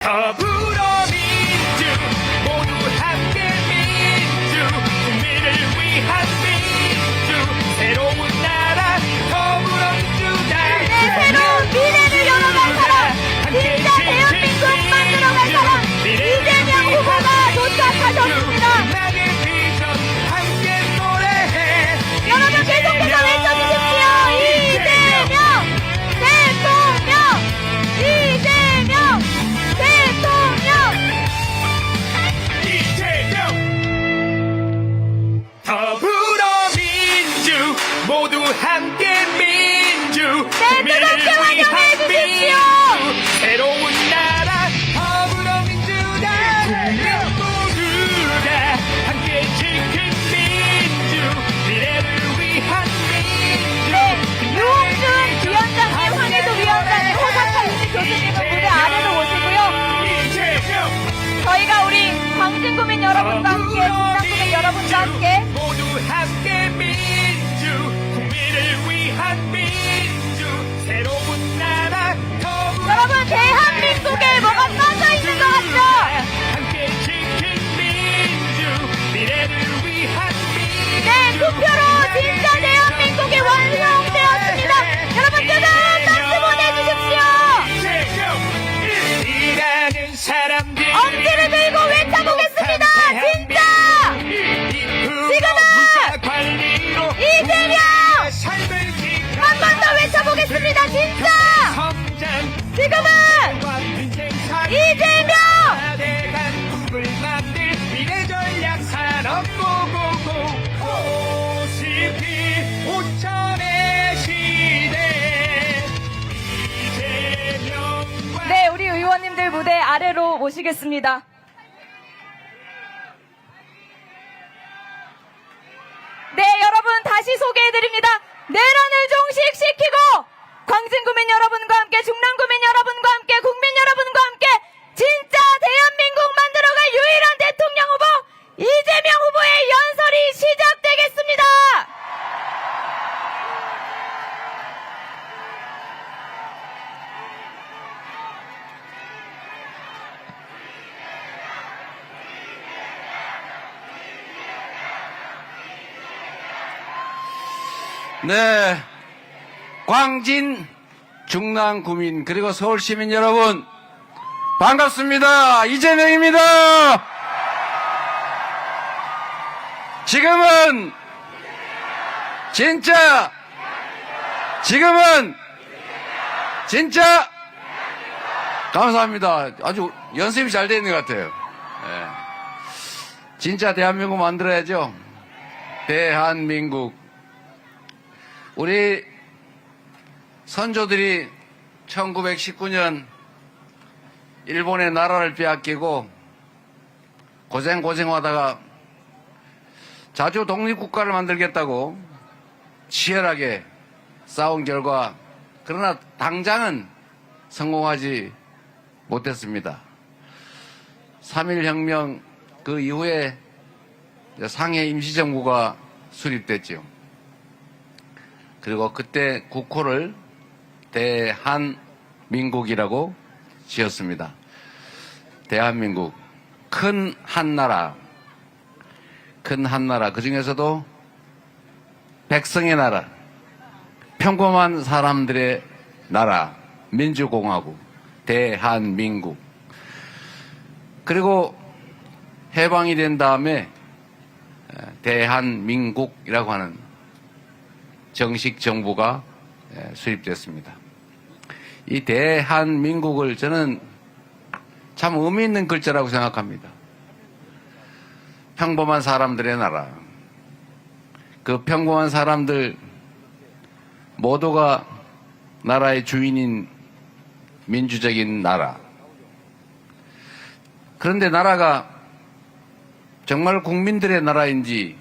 더불어민주 모두 함께 민주 국민을 위한 민주 새로운 나라 더불어민주당 네, 새로운 미래를 열어갈 사람, 진짜 대한민국 만들어갈 사람 이재명 후보가 도착하셨습니다. 나의 비전 함께 노래해 여러분 계속해서 외쳐주십시오. 이재명 대통령! 이재명 대통령! 이재명 더불어민주 모두 함께 민주 국민을 뜨겁게 환영해 위한 주십시오. 민주 새로운 나라 더불어민주당 모두가 함께 지킨 민주 미래를 위한 민주 유홍준 위원장님, 황혜도 위원장님, 호사카 유지 교수님은 무대 아래로 오시고요. 이재명 저희가 우리 광진구민 여러분과 함께, 분당구민 여러분과 함께 모두 함께 민주 국민을 위한 민주 새로운 나라 여러분 대한민국에 뭐가 빠져 있는 것 같죠? 함께 지킨 민주 미래를 위한 민주 네, 투표로 진짜 대한민국이 완성되었습니다. 여러분 뜨거운 박수 보내주십시오. 일하는 사람들 엄지를 들고 외쳐보겠습니다. 진짜! 관리로 이재명! 삶을 한 번 더 외쳐보겠습니다. 진짜! 성장 지금은 이재명! 대한민국을 만들 미래 전략 산업 고고고 50일 5천의 시대 이재명과 네, 우리 의원님들 무대 아래로 모시겠습니다. 네, 여러분 다시 소개해드립니다. 내란을 종식시키고 광진구민 여러분과 함께, 중랑구민 여러분과 함께, 국민 여러분과 함께 진짜 대한민국 만들어갈 유일한 대통령 후보 이재명 후보의 연설이 시작되겠습니다. 네, 광진, 중랑 구민 그리고 서울 시민 여러분 반갑습니다. 이재명입니다. 지금은 진짜 감사합니다. 아주 연습이 잘 되어 있는 것 같아요. 네. 진짜 대한민국 만들어야죠. 대한민국. 우리 선조들이 1919년 일본의 나라를 빼앗기고 고생하다가 자주 독립국가를 만들겠다고 치열하게 싸운 결과 그러나 당장은 성공하지 못했습니다. 3.1혁명 그 이후에 상해 임시정부가 수립됐죠. 그리고 그때 국호를 대한민국이라고 지었습니다. 대한민국, 큰 한나라, 그 중에서도 백성의 나라, 평범한 사람들의 나라, 민주공화국, 대한민국. 그리고 해방이 된 다음에 대한민국이라고 하는 정식 정부가 수립됐습니다. 이 대한민국을 저는 참 의미 있는 글자라고 생각합니다. 평범한 사람들의 나라. 그 평범한 사람들 모두가 나라의 주인인 민주적인 나라. 그런데 나라가 정말 국민들의 나라인지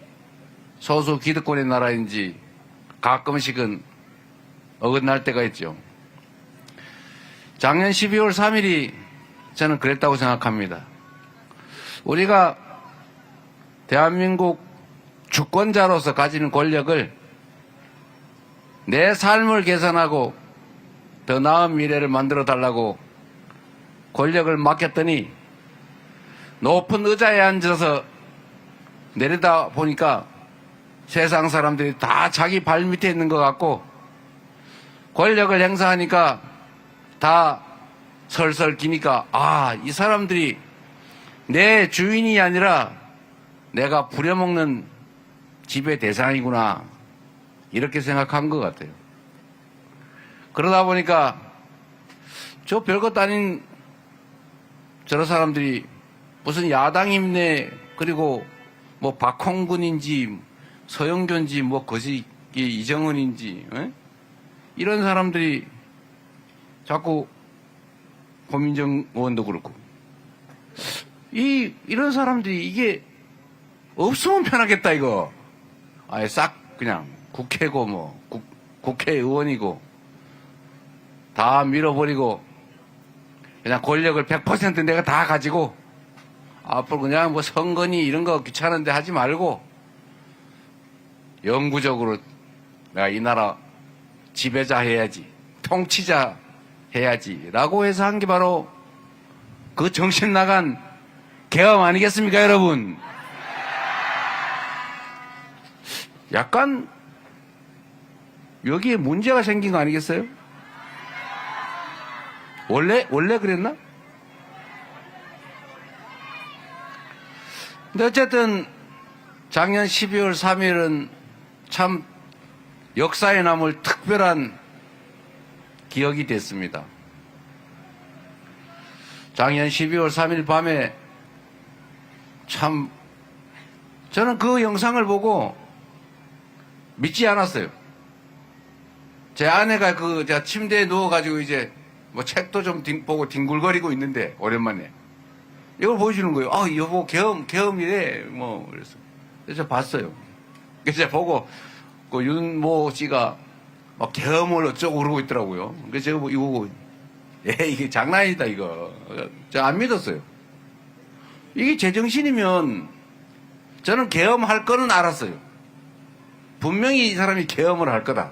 소수 기득권의 나라인지 가끔씩은 어긋날 때가 있죠. 작년 12월 3일이 저는 그랬다고 생각합니다. 우리가 대한민국 주권자로서 가지는 권력을 내 삶을 개선하고 더 나은 미래를 만들어 달라고 권력을 맡겼더니 높은 의자에 앉아서 내려다 보니까 세상 사람들이 다 자기 발 밑에 있는 것 같고 권력을 행사하니까 다 설설 기니까 이 사람들이 내 주인이 아니라 내가 부려먹는 지배 대상이구나 이렇게 생각한 것 같아요. 그러다 보니까 저 별것도 아닌 저런 사람들이 무슨 야당이네 그리고 뭐 박홍근인지 서영교인지 뭐 거시 이정은인지 이런 사람들이 자꾸 고민정 의원도 그렇고 이런 사람들이 이게 없으면 편하겠다 이거. 아예 싹 그냥 국회고 뭐 국회의원이고 다 밀어버리고 그냥 권력을 100% 내가 다 가지고 앞으로 그냥 뭐 선거니 이런 거 귀찮은데 하지 말고 영구적으로 내가 이 나라 지배자 해야지, 통치자 해야지 라고 해서 한 게 바로 그 정신 나간 계엄 아니겠습니까 여러분? 약간 여기에 문제가 생긴 거 아니겠어요? 원래 그랬나? 근데 어쨌든 작년 12월 3일은 참 역사에 남을 특별한 기억이 됐습니다. 작년 12월 3일 밤에 참 저는 그 영상을 보고 믿지 않았어요. 제 아내가 제가 침대에 누워가지고 이제 뭐 책도 좀 보고 뒹굴거리고 있는데 오랜만에 이걸 보여주는 거예요. 여보 계엄이래 뭐 그래서 제가 봤어요. 그래서 제가 보고 그 윤모 씨가 막 계엄을 어쩌고 그러고 있더라고요. 그래서 제가 이거 보고 이게 장난이다 이거. 제가 안 믿었어요. 이게 제정신이면 저는 계엄할 거는 알았어요. 분명히 이 사람이 계엄을 할 거다.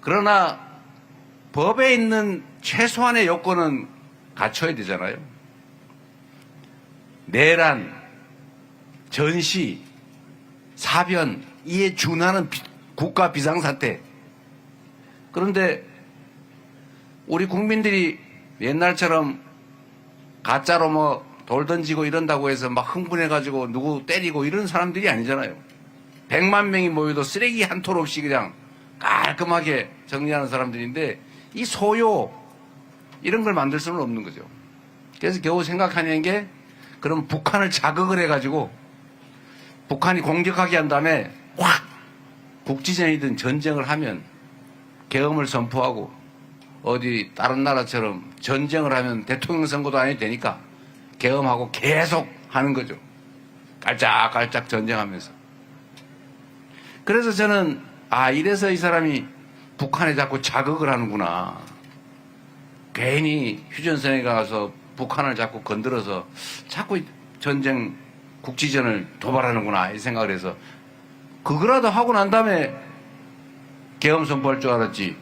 그러나 법에 있는 최소한의 요건은 갖춰야 되잖아요. 내란, 전시, 사변 이에 준하는 국가 비상사태. 그런데 우리 국민들이 옛날처럼 가짜로 뭐 돌 던지고 이런다고 해서 막 흥분해가지고 누구 때리고 이런 사람들이 아니잖아요. 100만 명이 모여도 쓰레기 한 톨 없이 그냥 깔끔하게 정리하는 사람들인데 이 소요 이런 걸 만들 수는 없는 거죠. 그래서 겨우 생각하는 게 그럼 북한을 자극을 해가지고 북한이 공격하게 한 다음에 확 국지전이든 전쟁을 하면 계엄을 선포하고 어디 다른 나라처럼 전쟁을 하면 대통령 선거도 안 해도 되니까 계엄하고 계속 하는 거죠. 깔짝깔짝 전쟁하면서. 그래서 저는 이래서 이 사람이 북한에 자꾸 자극을 하는구나. 괜히 휴전선에 가서 북한을 자꾸 건드려서 자꾸 전쟁 국지전을 도발하는구나 이 생각을 해서 그거라도 하고 난 다음에 계엄 선포할 줄 알았지.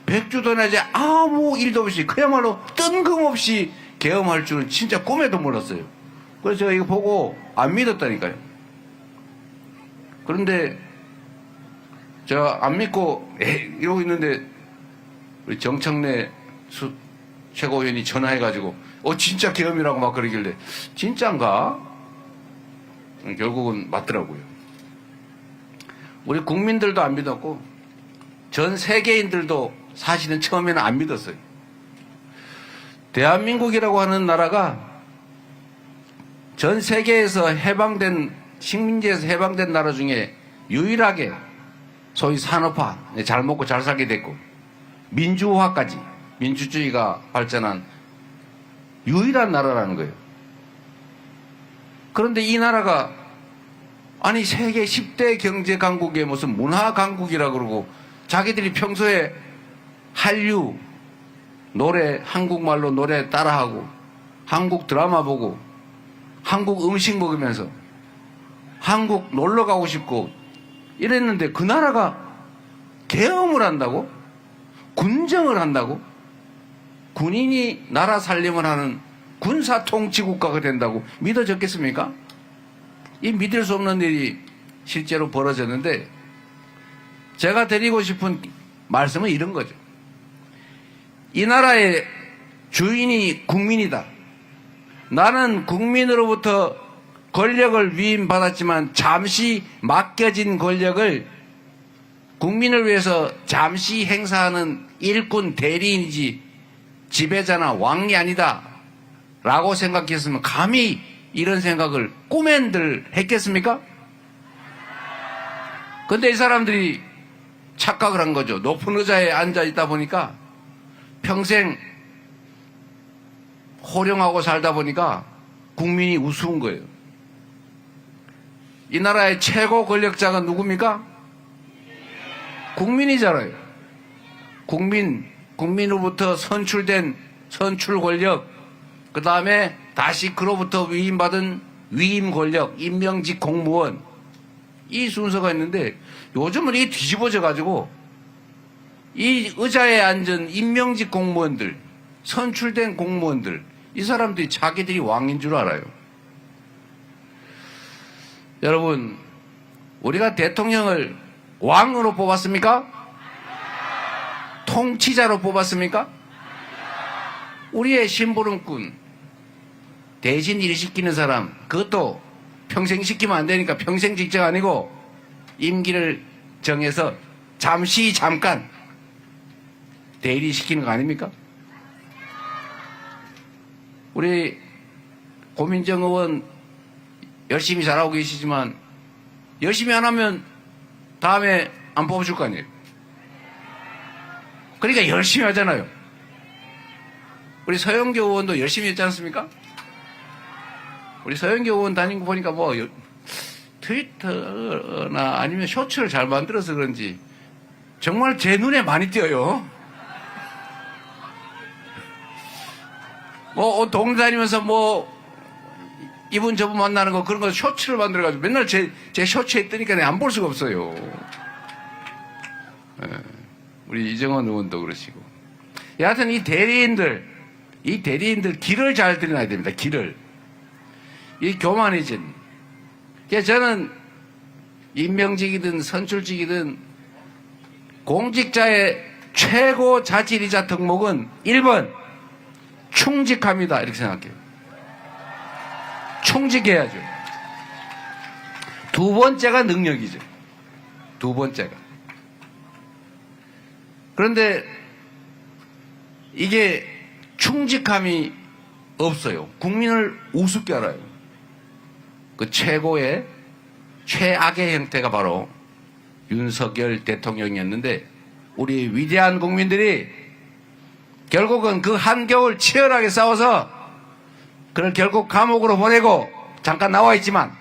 100주도 내지 아무 일도 없이 그야말로 뜬금없이 계엄할 줄은 진짜 꿈에도 몰랐어요. 그래서 제가 이거 보고 안 믿었다니까요. 그런데 제가 안 믿고 이러고 있는데 우리 정청래 최고위원이 전화해가지고 진짜 계엄이라고 막 그러길래 진짠가? 결국은 맞더라고요. 우리 국민들도 안 믿었고 전 세계인들도 사실은 처음에는 안 믿었어요. 대한민국이라고 하는 나라가 전 세계에서 해방된 식민지에서 해방된 나라 중에 유일하게 소위 산업화, 잘 먹고 잘 살게 됐고 민주화까지 민주주의가 발전한 유일한 나라라는 거예요. 그런데 이 나라가 아니 세계 10대 경제 강국의 무슨 문화 강국이라 그러고 자기들이 평소에 한류 노래 한국말로 노래 따라하고 한국 드라마 보고 한국 음식 먹으면서 한국 놀러 가고 싶고 이랬는데 그 나라가 계엄을 한다고? 군정을 한다고? 군인이 나라 살림을 하는 군사통치국가가 된다고 믿어졌겠습니까? 이 믿을 수 없는 일이 실제로 벌어졌는데, 제가 드리고 싶은 말씀은 이런 거죠. 이 나라의 주인이 국민이다. 나는 국민으로부터 권력을 위임받았지만 잠시 맡겨진 권력을 국민을 위해서 잠시 행사하는 일꾼 대리인이지 지배자나 왕이 아니다 라고 생각했으면 감히 이런 생각을 꿈엔들 했겠습니까? 근데 이 사람들이 착각을 한 거죠. 높은 의자에 앉아 있다 보니까 평생 호령하고 살다 보니까 국민이 우스운 거예요. 이 나라의 최고 권력자가 누굽니까? 국민이잖아요. 국민으로부터 선출된 선출 권력, 그 다음에 다시 그로부터 위임받은 위임 권력, 임명직 공무원, 이 순서가 있는데 요즘은 이게 뒤집어져 가지고 이 의자에 앉은 임명직 공무원들, 선출된 공무원들, 이 사람들이 자기들이 왕인 줄 알아요. 여러분, 우리가 대통령을 왕으로 뽑았습니까? 통치자로 뽑았습니까? 우리의 심부름꾼, 대신 일 시키는 사람, 그것도 평생 시키면 안 되니까 평생 직책 아니고 임기를 정해서 잠깐 대리 시키는 거 아닙니까? 우리 고민정 의원 열심히 잘하고 계시지만 열심히 안 하면 다음에 안 뽑아줄 거 아니에요. 그러니까 열심히 하잖아요. 우리 서영교 의원도 열심히 했지 않습니까? 우리 서영교 의원 다닌 거 보니까 뭐 트위터나 아니면 쇼츠를 잘 만들어서 그런지 정말 제 눈에 많이 띄어요. 뭐 동네 다니면서 뭐 이분 저분 만나는 거 그런 거 쇼츠를 만들어가지고 맨날 제 쇼츠에 뜨니까 내가 안 볼 수가 없어요. 네. 우리 이정원 의원도 그러시고. 여하튼 이 대리인들 길을 잘 들여놔야 됩니다. 길을. 이 교만해진. 저는 임명직이든 선출직이든 공직자의 최고 자질이자 덕목은 1번 충직합니다. 이렇게 생각해요. 충직해야죠. 두 번째가 능력이죠. 두 번째가. 그런데 이게 충직함이 없어요. 국민을 우습게 알아요. 그 최고의 최악의 형태가 바로 윤석열 대통령이었는데 우리 위대한 국민들이 결국은 그 한겨울 치열하게 싸워서 그를 결국 감옥으로 보내고 잠깐 나와 있지만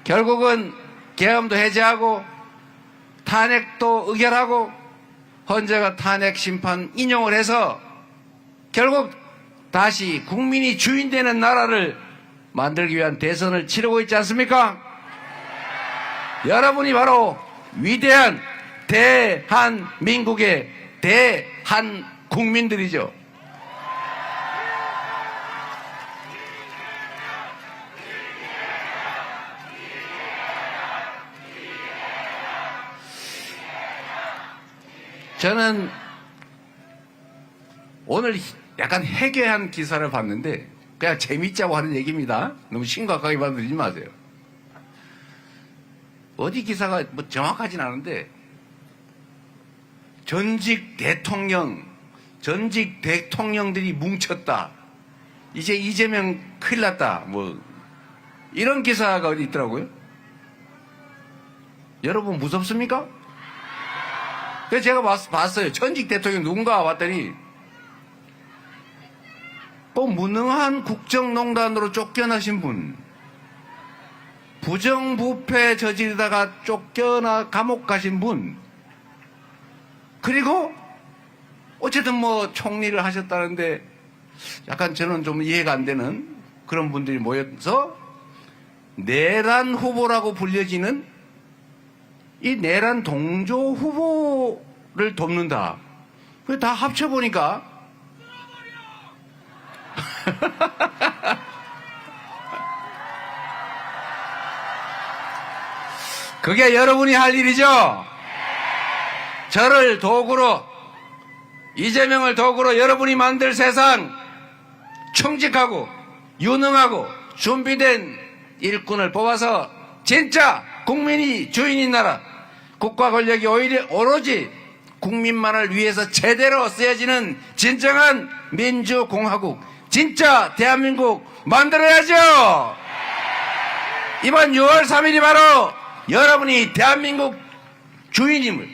결국은 계엄도 해제하고 탄핵도 의결하고 헌재가 탄핵 심판 인용을 해서 결국 다시 국민이 주인 되는 나라를 만들기 위한 대선을 치르고 있지 않습니까? 여러분이 바로 위대한 대한민국의 대한국민들이죠. 저는 오늘 약간 해괴한 기사를 봤는데 그냥 재밌자고 하는 얘기입니다. 너무 심각하게 받아들이지 마세요. 어디 기사가 뭐 정확하진 않은데 전직 대통령들이 뭉쳤다. 이제 이재명 큰일 났다. 뭐 이런 기사가 어디 있더라고요. 여러분 무섭습니까? 그래서 제가 봤어요. 전직 대통령 누군가 봤더니 또 무능한 국정농단으로 쫓겨나신 분, 부정부패 저지르다가 쫓겨나 감옥 가신 분, 그리고 어쨌든 뭐 총리를 하셨다는데 약간 저는 좀 이해가 안 되는 그런 분들이 모여서 내란 후보라고 불려지는 이 내란 동조 후보를 돕는다. 다 합쳐보니까 그게 여러분이 할 일이죠. 저를 도구로, 이재명을 도구로 여러분이 만들 세상, 충직하고 유능하고 준비된 일꾼을 뽑아서 진짜 국민이 주인인 나라, 국가 권력이 오로지 국민만을 위해서 제대로 쓰여지는 진정한 민주공화국, 진짜 대한민국 만들어야죠. 이번 6월 3일이 바로 여러분이 대한민국 주인임을,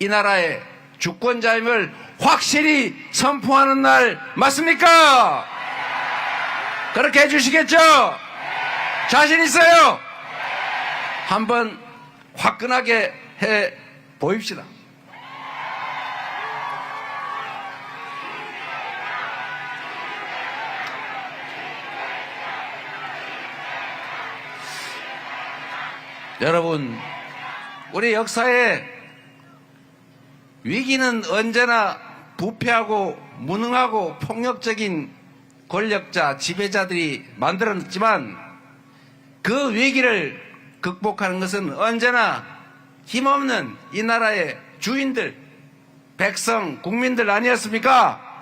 이 나라의 주권자임을 확실히 선포하는 날 맞습니까? 그렇게 해주시겠죠? 자신 있어요? 한번 화끈하게 해 보입시다. 여러분, 우리 역사에 위기는 언제나 부패하고 무능하고 폭력적인 권력자, 지배자들이 만들어냈지만 그 위기를 극복하는 것은 언제나 힘없는 이 나라의 주인들, 백성, 국민들 아니었습니까?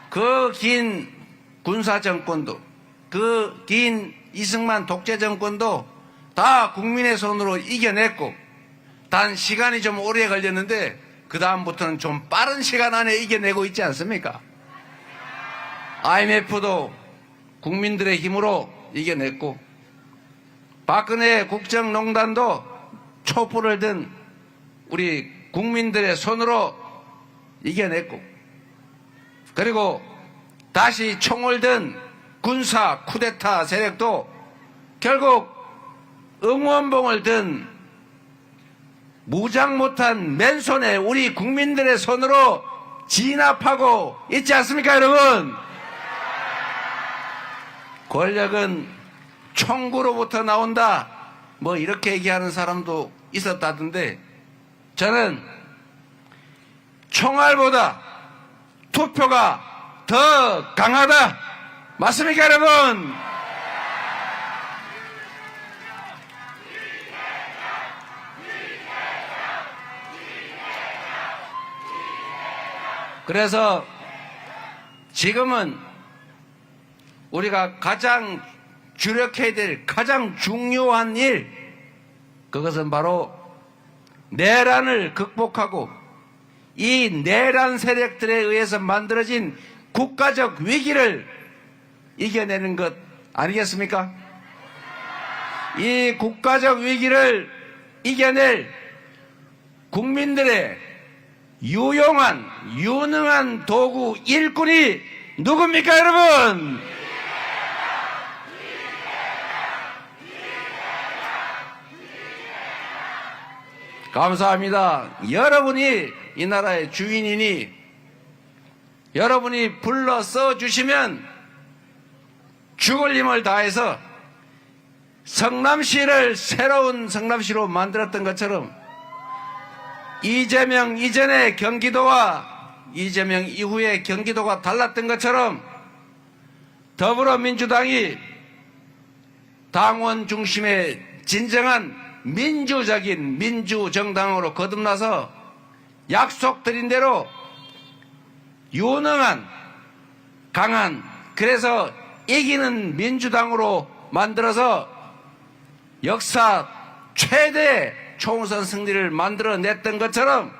그 긴 군사정권도, 그 긴 이승만 독재정권도 다 국민의 손으로 이겨냈고, 단 시간이 좀 오래 걸렸는데 그 다음부터는 좀 빠른 시간 안에 이겨내고 있지 않습니까? IMF도 국민들의 힘으로 이겨냈고, 박근혜 국정농단도 촛불을 든 우리 국민들의 손으로 이겨냈고, 그리고 다시 총을 든 군사 쿠데타 세력도 결국 응원봉을 든 무장 못한 맨손에 우리 국민들의 손으로 진압하고 있지 않습니까, 여러분? 권력은 총구로부터 나온다, 뭐 이렇게 얘기하는 사람도 있었다던데, 저는 총알보다 투표가 더 강하다, 맞습니까, 여러분? 그래서 지금은 우리가 가장 주력해야 될 가장 중요한 일, 그것은 바로 내란을 극복하고 이 내란 세력들에 의해서 만들어진 국가적 위기를 이겨내는 것 아니겠습니까? 이 국가적 위기를 이겨낼 국민들의 유용한, 유능한 도구 일꾼이 누굽니까, 여러분? 감사합니다. 여러분이 이 나라의 주인이니 여러분이 불러 써주시면 죽을 힘을 다해서 성남시를 새로운 성남시로 만들었던 것처럼 이재명 이전의 경기도와 이재명 이후의 경기도가 달랐던 것처럼 더불어민주당이 당원 중심의 진정한 민주적인 민주정당으로 거듭나서 약속드린 대로 유능한, 강한, 그래서 이기는 민주당으로 만들어서 역사 최대 총선 승리를 만들어냈던 것처럼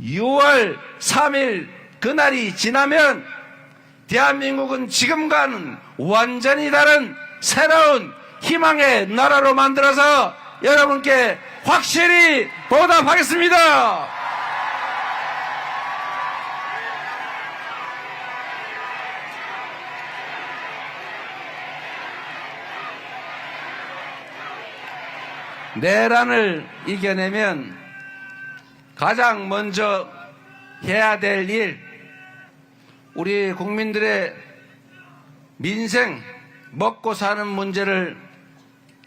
6월 3일 그날이 지나면 대한민국은 지금과는 완전히 다른 새로운 희망의 나라로 만들어서 여러분께 확실히 보답하겠습니다. 내란을 이겨내면 가장 먼저 해야 될 일, 우리 국민들의 민생, 먹고 사는 문제를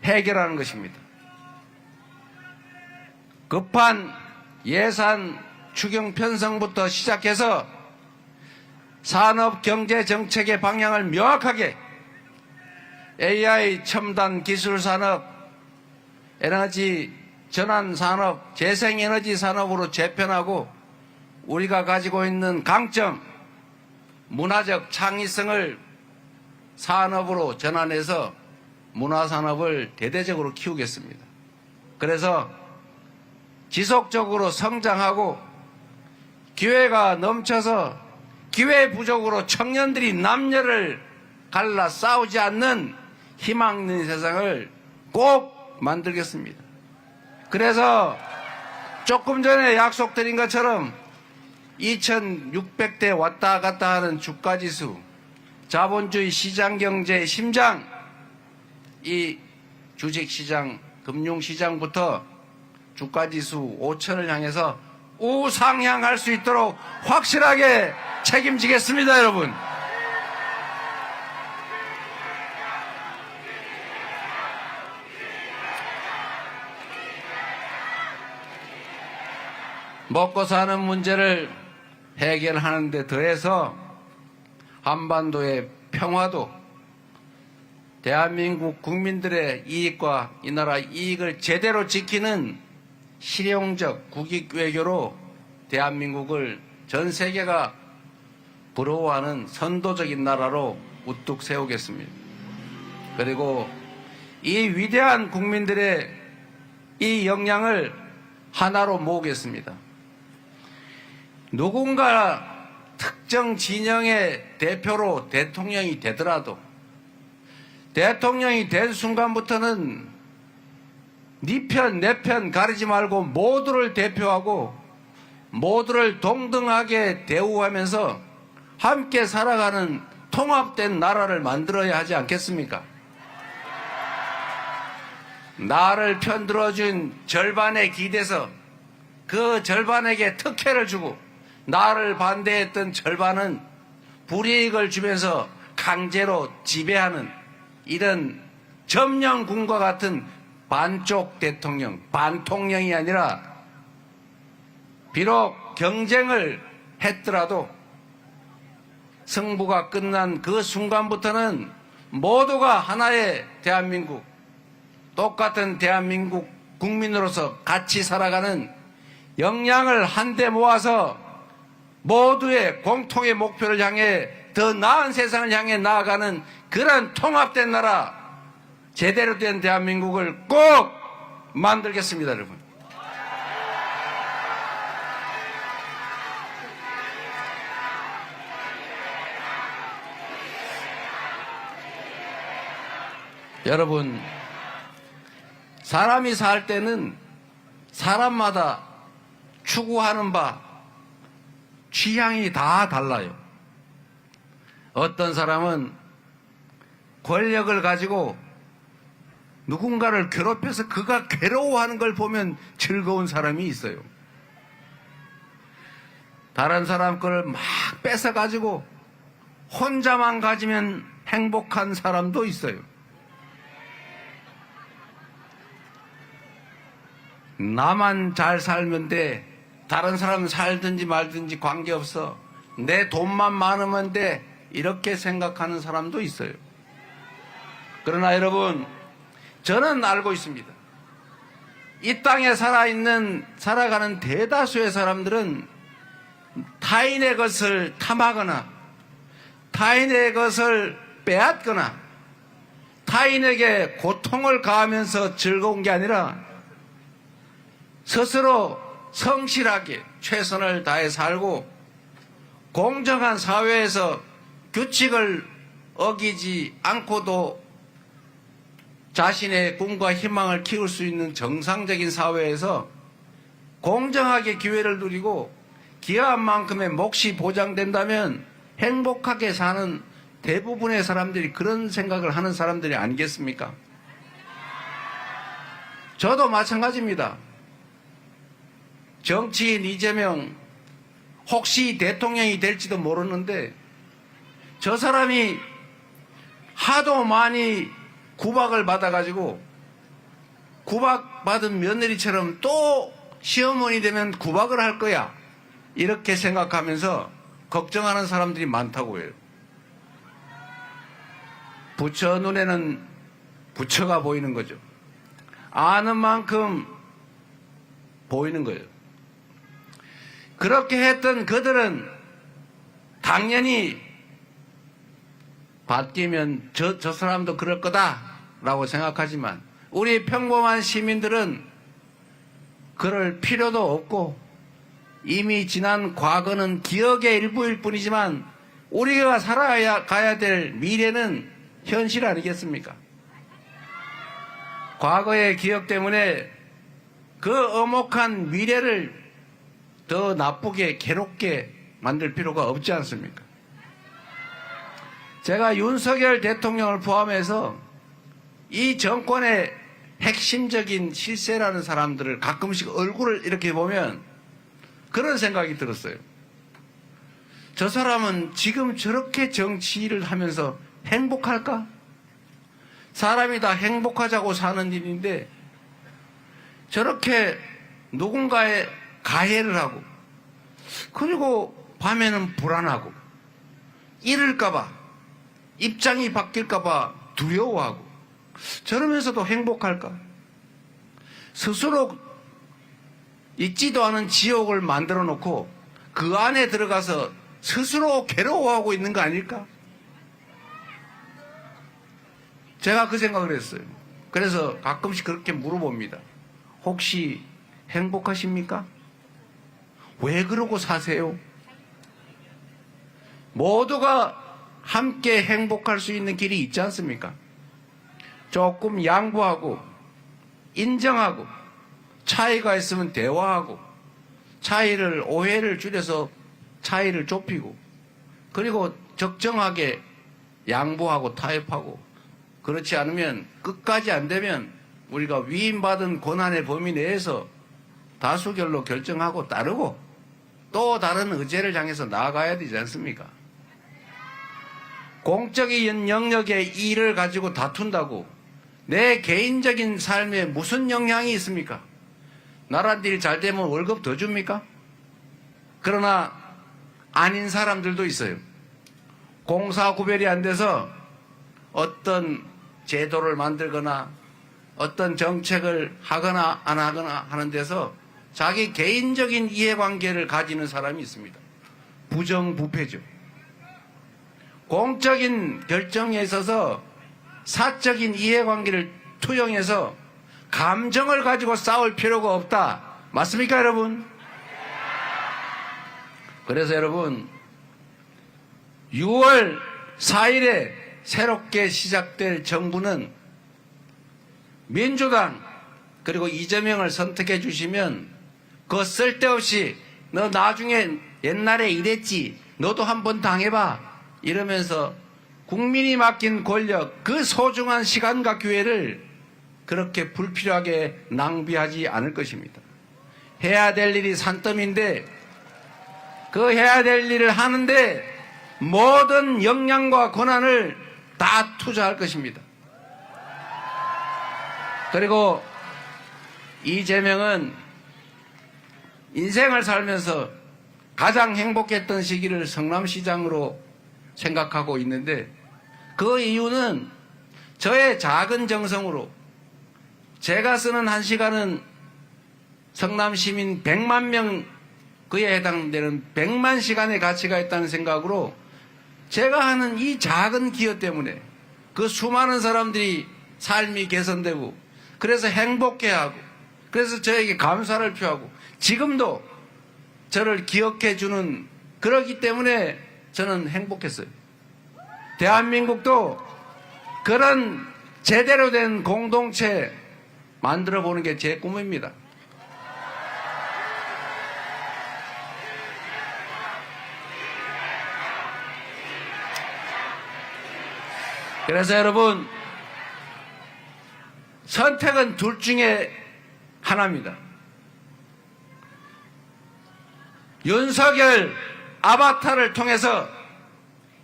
해결하는 것입니다. 급한 예산 추경 편성부터 시작해서 산업 경제 정책의 방향을 명확하게 AI 첨단 기술 산업, 에너지 전환 산업, 재생에너지 산업으로 재편하고 우리가 가지고 있는 강점, 문화적 창의성을 산업으로 전환해서 문화산업을 대대적으로 키우겠습니다. 그래서 지속적으로 성장하고 기회가 넘쳐서 기회 부족으로 청년들이 남녀를 갈라 싸우지 않는 희망 있는 세상을 꼭 만들겠습니다. 그래서 조금 전에 약속드린 것처럼 2600대 왔다 갔다 하는 주가지수, 자본주의 시장경제의 심장, 이 주식시장, 금융시장부터 주가지수 5000을 향해서 우상향할 수 있도록 확실하게 책임지겠습니다, 여러분. 먹고 사는 문제를 해결하는 데 더해서 한반도의 평화도 대한민국 국민들의 이익과 이 나라 이익을 제대로 지키는 실용적 국익 외교로 대한민국을 전 세계가 부러워하는 선도적인 나라로 우뚝 세우겠습니다. 그리고 이 위대한 국민들의 이 역량을 하나로 모으겠습니다. 누군가 특정 진영의 대표로 대통령이 되더라도 대통령이 된 순간부터는 네 편, 내 편 가리지 말고 모두를 대표하고 모두를 동등하게 대우하면서 함께 살아가는 통합된 나라를 만들어야 하지 않겠습니까? 나를 편들어준 절반에 기대서 그 절반에게 특혜를 주고 나를 반대했던 절반은 불이익을 주면서 강제로 지배하는 이런 점령군과 같은 반쪽 대통령, 반통령이 아니라 비록 경쟁을 했더라도 승부가 끝난 그 순간부터는 모두가 하나의 대한민국, 똑같은 대한민국 국민으로서 같이 살아가는 역량을 한데 모아서 모두의 공통의 목표를 향해 더 나은 세상을 향해 나아가는 그런 통합된 나라, 제대로 된 대한민국을 꼭 만들겠습니다, 여러분. 여러분, 사람이 살 때는 사람마다 추구하는 바, 취향이 다 달라요. 어떤 사람은 권력을 가지고 누군가를 괴롭혀서 그가 괴로워하는 걸 보면 즐거운 사람이 있어요. 다른 사람 거를 막 뺏어가지고 혼자만 가지면 행복한 사람도 있어요. 나만 잘 살면 돼. 다른 사람은 살든지 말든지 관계없어. 내 돈만 많으면 돼. 이렇게 생각하는 사람도 있어요. 그러나 여러분, 저는 알고 있습니다. 이 땅에 살아가는 대다수의 사람들은 타인의 것을 탐하거나 타인의 것을 빼앗거나 타인에게 고통을 가하면서 즐거운 게 아니라 스스로 성실하게 최선을 다해 살고 공정한 사회에서 규칙을 어기지 않고도 자신의 꿈과 희망을 키울 수 있는 정상적인 사회에서 공정하게 기회를 누리고 기여한 만큼의 몫이 보장된다면 행복하게 사는 대부분의 사람들이 그런 생각을 하는 사람들이 아니겠습니까? 저도 마찬가지입니다. 정치인 이재명 혹시 대통령이 될지도 모르는데 저 사람이 하도 많이 구박을 받아가지고 구박받은 며느리처럼 또 시어머니 되면 구박을 할 거야 이렇게 생각하면서 걱정하는 사람들이 많다고 해요. 부처 눈에는 부처가 보이는 거죠. 아는 만큼 보이는 거예요. 그렇게 했던 그들은 당연히 바뀌면 저 사람도 그럴 거다라고 생각하지만 우리 평범한 시민들은 그럴 필요도 없고 이미 지난 과거는 기억의 일부일 뿐이지만 우리가 살아가야 될 미래는 현실 아니겠습니까? 과거의 기억 때문에 그 엄혹한 미래를 더 나쁘게 괴롭게 만들 필요가 없지 않습니까? 제가 윤석열 대통령을 포함해서 이 정권의 핵심적인 실세라는 사람들을 가끔씩 얼굴을 이렇게 보면 그런 생각이 들었어요. 저 사람은 지금 저렇게 정치를 하면서 행복할까? 사람이 다 행복하자고 사는 일인데 저렇게 누군가의 가해를 하고 그리고 밤에는 불안하고 잃을까봐 입장이 바뀔까봐 두려워하고 저러면서도 행복할까? 스스로 있지도 않은 지옥을 만들어 놓고 그 안에 들어가서 스스로 괴로워하고 있는 거 아닐까? 제가 그 생각을 했어요. 그래서 가끔씩 그렇게 물어봅니다. 혹시 행복하십니까? 왜 그러고 사세요? 모두가 함께 행복할 수 있는 길이 있지 않습니까? 조금 양보하고 인정하고 차이가 있으면 대화하고 오해를 줄여서 차이를 좁히고 그리고 적정하게 양보하고 타협하고 그렇지 않으면 끝까지 안 되면 우리가 위임받은 권한의 범위 내에서 다수결로 결정하고 따르고 또 다른 의제를 향해서 나아가야 되지 않습니까? 공적인 영역의 일을 가지고 다툰다고 내 개인적인 삶에 무슨 영향이 있습니까? 나라들이 잘 되면 월급 더 줍니까? 그러나 아닌 사람들도 있어요. 공사 구별이 안 돼서 어떤 제도를 만들거나 어떤 정책을 하거나 안 하거나 하는 데서 자기 개인적인 이해관계를 가지는 사람이 있습니다. 부정부패죠. 공적인 결정에 있어서 사적인 이해관계를 투영해서 감정을 가지고 싸울 필요가 없다. 맞습니까, 여러분? 그래서 여러분 6월 4일에 새롭게 시작될 정부는 민주당 그리고 이재명을 선택해 주시면 그거 쓸데없이 너 나중에 옛날에 이랬지 너도 한번 당해봐 이러면서 국민이 맡긴 권력 그 소중한 시간과 기회를 그렇게 불필요하게 낭비하지 않을 것입니다. 해야 될 일이 산더미인데 그 해야 될 일을 하는데 모든 역량과 권한을 다 투자할 것입니다. 그리고 이재명은 인생을 살면서 가장 행복했던 시기를 성남시장으로 생각하고 있는데 그 이유는 저의 작은 정성으로 제가 쓰는 1시간은 성남시민 100만 명 그에 해당되는 100만 시간의 가치가 있다는 생각으로 제가 하는 이 작은 기여 때문에 그 수많은 사람들이 삶이 개선되고 그래서 행복해하고 그래서 저에게 감사를 표하고 지금도 저를 기억해 주는 그러기 때문에 저는 행복했어요. 대한민국도 그런 제대로 된 공동체 만들어 보는 게 제 꿈입니다. 그래서 여러분 선택은 둘 중에 하나입니다. 윤석열 아바타를 통해서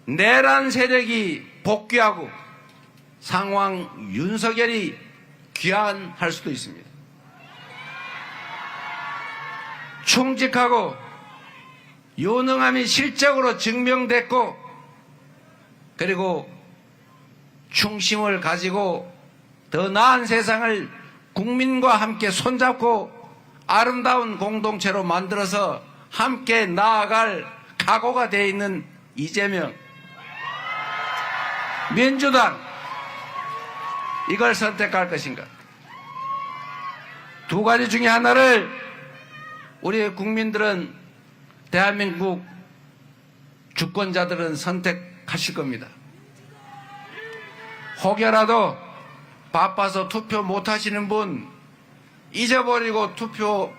내란 세력이 복귀하고 상황 윤석열이 귀환할 수도 있습니다. 충직하고 유능함이 실적으로 증명됐고, 그리고 충심을 가지고 더 나은 세상을 국민과 함께 손잡고 아름다운 공동체로 만들어서 함께 나아갈 각오가 되어 있는 이재명, 민주당, 이걸 선택할 것인가? 두 가지 중에 하나를 우리 국민들은, 대한민국 주권자들은 선택하실 겁니다. 혹여라도 바빠서 투표 못 하시는 분, 잊어버리고 투표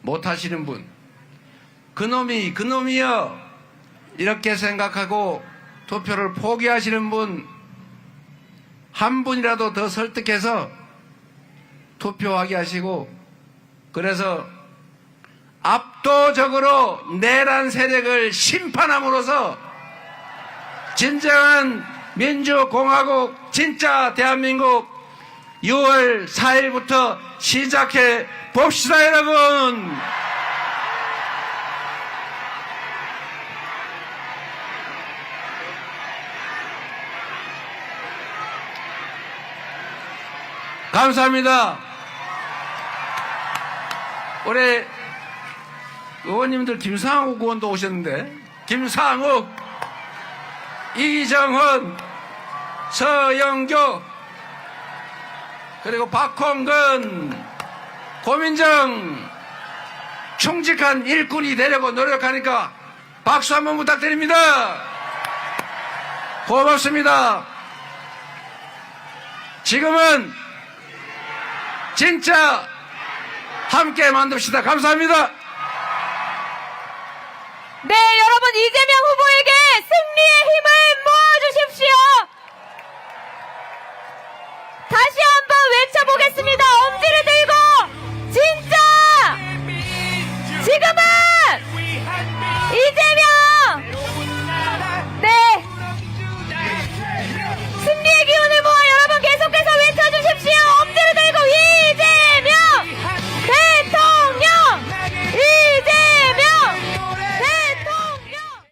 못 하시는 분, 그놈이요, 이렇게 생각하고 투표를 포기하시는 분, 한 분이라도 더 설득해서 투표하게 하시고, 그래서 압도적으로 내란 세력을 심판함으로써 진정한 민주공화국, 진짜 대한민국 6월 4일부터 시작해 봅시다, 여러분! 감사합니다. 우리 의원님들 김상욱 의원도 오셨는데, 김상욱, 이정헌, 서영교, 그리고 박홍근, 고민정, 충직한 일꾼이 되려고 노력하니까 박수 한번 부탁드립니다. 고맙습니다. 지금은 진짜 함께 만듭시다. 감사합니다. 네, 여러분, 이재명 후보에게 승리의 힘을